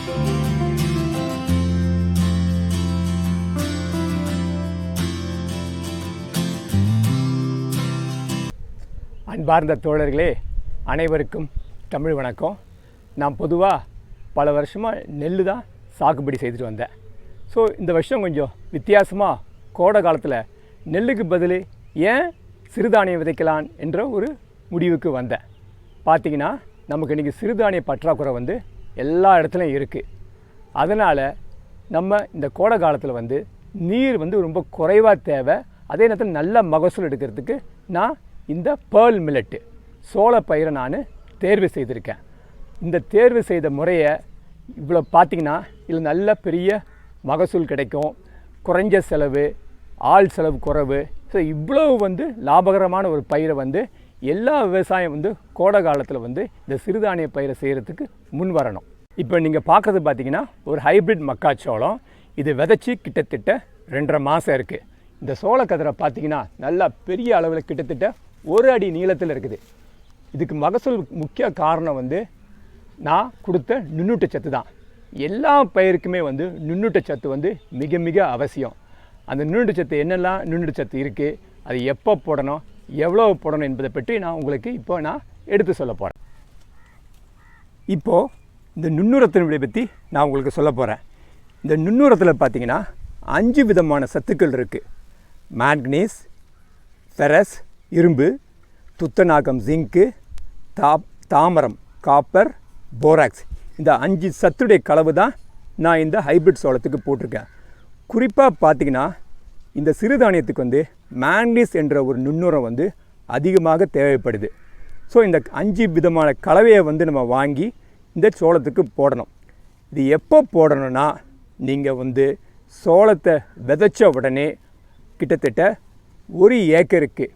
அன்பார்ந்த தோழர்களே, அனைவருக்கும் தமிழ் வணக்கம். நான் பொதுவாக பல வருஷமாக நெல் தான் சாகுபடி செய்துட்டு வந்தேன். ஸோ இந்த வருஷம் கொஞ்சம் வித்தியாசமாக கோடை காலத்தில் நெல்லுக்கு பதில் ஏன் சிறுதானியம் விதைக்கலாம் என்ற ஒரு முடிவுக்கு வந்தேன். பார்த்திங்கன்னா நமக்கு இன்றைக்கி சிறுதானிய பற்றாக்குறை எல்லா இடத்துலையும் இருக்குது. அதனால் நம்ம இந்த கோடை காலத்தில் நீர் ரொம்ப குறைவாக தேவை. அதே நேரத்தில் நல்ல மகசூல் எடுக்கிறதுக்கு நான் இந்த பேர்ல் மில்லட்டு சோள பயிரை நான் தேர்வு செய்திருக்கேன். இந்த தேர்வு செய்த முறையை இவ்வளோ பார்த்திங்கன்னா இதில் நல்ல பெரிய மகசூல் கிடைக்கும், குறைஞ்ச செலவு, ஆள் செலவு குறைவு. ஸோ இவ்வளவு லாபகரமான ஒரு பயிரை எல்லா விவசாயம் கோடை காலத்தில் இந்த சிறுதானிய பயிரை செய்கிறதுக்கு முன் வரணும். இப்போ நீங்கள் பார்க்குறது பார்த்திங்கன்னா ஒரு ஹைப்ரிட் மக்காச்சோளம். இது விதைச்சி கிட்டத்தட்ட 2.5 மாதம் இருக்குது. இந்த சோளக்கதிரை பார்த்திங்கன்னா நல்லா பெரிய அளவில் கிட்டத்தட்ட 1 அடி நீளத்தில் இருக்குது. இதுக்கு மகசூல் முக்கிய காரணம் நான் கொடுத்த நுண்ணூட்டச்சத்து தான். எல்லா பயிருக்குமே நுண்ணூட்டச்சத்து மிக மிக அவசியம். அந்த நுண்ணூட்டச்சத்து என்னெல்லாம் நுண்ணூட்டச்சத்து இருக்குது, அது எப்போ போடணும், எவ்வளோ போடணும் என்பதை பற்றி நான் உங்களுக்கு இப்போ நான் எடுத்து சொல்ல போகிறேன். இப்போது இந்த நுண்ணுரத்தினுடைய பற்றி நான் உங்களுக்கு சொல்ல போகிறேன். இந்த நுண்ணுரத்தில் பார்த்திங்கன்னா 5 விதமான சத்துக்கள் இருக்குது. மேங்கனீஸ், ஃபெரஸ் இரும்பு, துத்தநாகம் ஜிங்க்கு, தாமரம் காப்பர், போராக்ஸ். இந்த 5 சத்துடைய கலவு தான் நான் இந்த ஹைப்ரிட் சோளத்துக்கு போட்டிருக்கேன். குறிப்பாக பார்த்திங்கன்னா இந்த சிறுதானியத்துக்கு மேங்கனீஸ் என்ற ஒரு நுண்ணுரம் அதிகமாக தேவைப்படுது. ஸோ இந்த 5 விதமான கலவையை நம்ம வாங்கி இந்த சோளத்துக்கு போடணும். இது எப்போ போடணும்னா நீங்கள் சோளத்தை விதைச்ச உடனே கிட்டத்தட்ட 1 ஏக்கருக்கு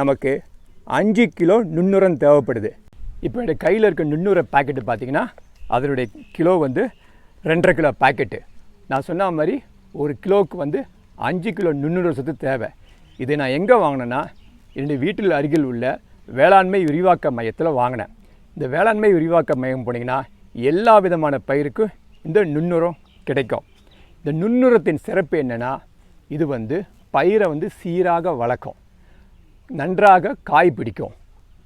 நமக்கு 5 கிலோ நுண்ணுரம் தேவைப்படுது. இப்போ என்னுடைய கையில் இருக்க நுண்ணுர பாக்கெட்டு பார்த்திங்கன்னா அதனுடைய கிலோ 2.5 கிலோ பாக்கெட்டு. நான் சொன்ன மாதிரி 1 கிலோவுக்கு 5 கிலோ நுண்ணுர சத்து தேவை. இதை நான் எங்கே வாங்கினேன்னா என்னுடைய வீட்டில் அருகில் உள்ள வேளாண்மை விரிவாக்க மையத்தில் வாங்கினேன். இந்த வேளாண்மை விரிவாக்க மையம் போனீங்கன்னா எல்லா விதமான பயிருக்கும் இந்த நுண்ணுரம் கிடைக்கும். இந்த நுண்ணுரத்தின் சிறப்பு என்னென்னா இது பயிரை சீராக வளர்க்கும், நன்றாக காய் பிடிக்கும்,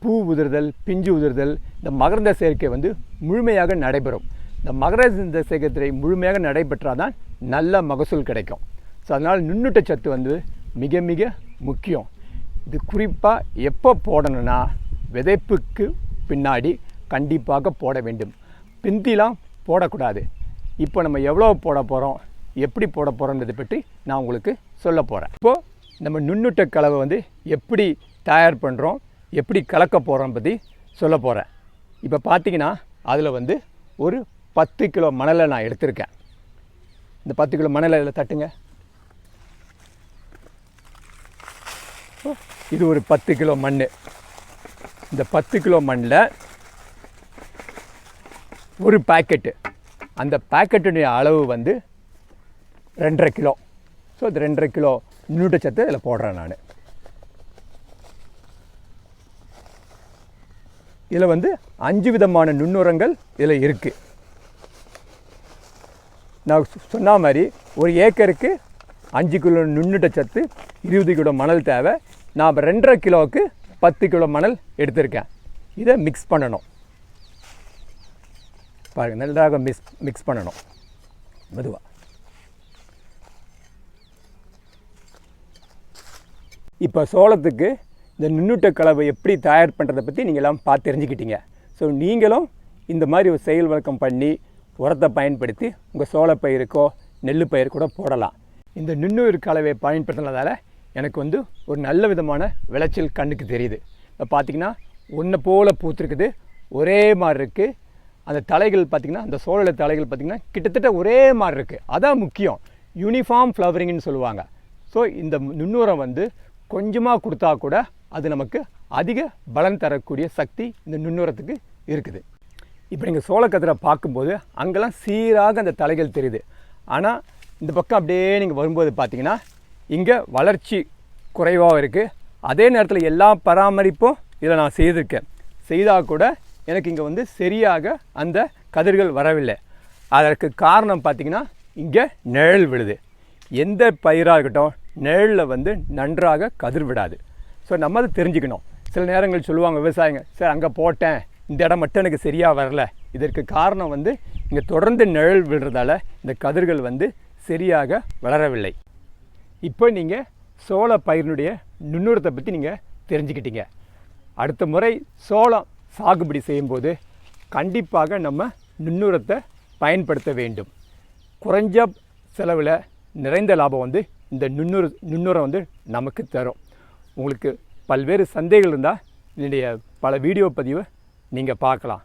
பூ உதிர்தல், பிஞ்சு உதிர்தல், இந்த மகரந்த சேர்க்கை முழுமையாக நடைபெறும். இந்த மகரந்த சேர்க்கை முழுமையாக நடைபெற்றால் தான் நல்ல மகசூல் கிடைக்கும். ஸோ அதனால் நுண்ணூட்டச்சத்து மிக மிக முக்கியம். இது குறிப்பாக எப்போ போடணும்னா விதைப்புக்கு பின்னாடி கண்டிப்பாக போட வேண்டும். பிந்திலாம் போடக்கூடாது. இப்போ நம்ம எவ்வளோ போட போகிறோம், எப்படி போட போகிறோன்றதை பற்றி நான் உங்களுக்கு சொல்ல போகிறேன். இப்போது நம்ம நுண்ணூட்ட கலவை எப்படி தயார் பண்ணுறோம், எப்படி கலக்க போகிறோம் பற்றி சொல்ல போகிறேன். இப்போ பார்த்திங்கன்னா அதில் ஒரு 10 கிலோ மணலை நான் எடுத்திருக்கேன். இந்த 10 கிலோ மணலை இதில் தட்டுங்க. இது ஒரு 10 கிலோ மண். இந்த 10 கிலோ மண்ணில் ஒரு பாக்கெட்டு, அந்த பாக்கெட்டுடைய அளவு 2.5 கிலோ. ஸோ இது 2.5 கிலோ நுண்ணூட்டச்சத்து இதில் போடுறேன் நான். இதில் 5 விதமான நுண்ணுரங்கள் இதில் இருக்குது. நான் சொன்ன மாதிரி 1 ஏக்கருக்கு 5 கிலோ நுண்ணூட்டச்சத்து, 20 கிலோ மணல் தேவை. நான் 2.5 கிலோவுக்கு 10 கிலோ மணல் எடுத்திருக்கேன். இதை மிக்ஸ் பண்ணணும். பாருங்கள், நன்றாக மிக்ஸ் பண்ணணும் மெதுவாக. இப்போ சோளத்துக்கு இந்த நுண்ணூட்ட கலவை எப்படி தயார் பண்ணுறதை பற்றி நீங்கள் எல்லாம் பார்த்து தெரிஞ்சுக்கிட்டீங்க. ஸோ நீங்களும் இந்த மாதிரி ஒரு செயல் விளக்கம் பண்ணி உரத்தை பயன்படுத்தி உங்கள் சோளப்பயிருக்கோ நெல் பயிர் கூட போடலாம். இந்த நுண்ணுயிர் கலவையை பயன்படுத்தினதால் எனக்கு ஒரு நல்ல விதமான விளைச்சல் கண்ணுக்கு தெரியுது. இப்போ பார்த்திங்கன்னா ஒன்றை போல் பூத்துருக்குது, ஒரே மாதிரி இருக்குது. அந்த தலைகள் பார்த்திங்கன்னா, அந்த சோள தலைகள் பார்த்திங்கன்னா கிட்டத்தட்ட ஒரே மாதிரி இருக்குது. அதான் முக்கியம், யூனிஃபார்ம் ஃப்ளவரிங்னு சொல்லுவாங்க. ஸோ இந்த நுண்ணுரம் கொஞ்சமாக கொடுத்தா கூட அது நமக்கு அதிக பலன் தரக்கூடிய சக்தி இந்த நுண்ணுரத்துக்கு இருக்குது. இப்போ நீங்கள் சோளக்கதிரை பார்க்கும்போது அங்கெல்லாம் சீராக அந்த தலைகள் தெரியுது. ஆனால் இந்த பக்கம் அப்படியே நீங்கள் வரும்போது பார்த்தீங்கன்னா இங்கே வளர்ச்சி குறைவாக இருக்குது. அதே நேரத்தில் எல்லா பராமரிப்பும் இதில் நான் செய்திருக்கேன். செய்தால் கூட எனக்கு இங்கே சரியாக அந்த கதிர்கள் வரவில்லை. அதற்கு காரணம் பார்த்திங்கன்னா இங்கே நிழல் விழுது. எந்த பயிராக இருக்கட்டும் நிழலில் வந்து நன்றாக கதிர் விடாது. ஸோ நம்ம அதை தெரிஞ்சுக்கணும். சில நேரங்கள் சொல்லுவாங்க விவசாயிங்க, சார் அங்கே போட்டேன் இந்த இடம் மட்டும் எனக்கு சரியாக வரல. இதற்கு காரணம் வந்து இங்கே தொடர்ந்து நிழல் விழுறதால இந்த கதிர்கள் வந்து சரியாக வளரவில்லை. இப்போ நீங்கள் சோள பயிரினுடைய நுண்ணுரத்தை பற்றி நீங்கள் தெரிஞ்சுக்கிட்டீங்க. அடுத்த முறை சோளம் சாகுபடி செய்யும்போது கண்டிப்பாக நம்ம நுண்ணுரத்தை பயன்படுத்த வேண்டும். குறைஞ்ச செலவில் நிறைந்த லாபம் வந்து இந்த நுண்ணுரம் வந்து நமக்கு தரும். உங்களுக்கு பல்வேறு சந்தேகங்கள் இருந்தால் என்னுடைய பல வீடியோ பதிவை நீங்கள் பார்க்கலாம்.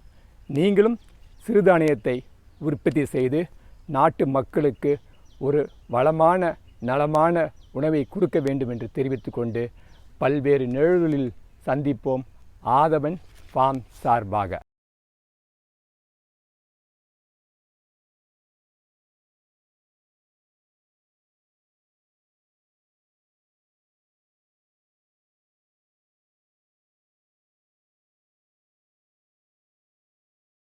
நீங்களும் சிறுதானியத்தை உற்பத்தி செய்து நாட்டு மக்களுக்கு ஒரு வளமான நலமான உணவை கொடுக்க வேண்டும் என்று தெரிவித்துக்கொண்டு பல்வேறு நிகழ்வுகளில் சந்திப்போம். ஆதவன் ஃபார்ம் சார்பாக.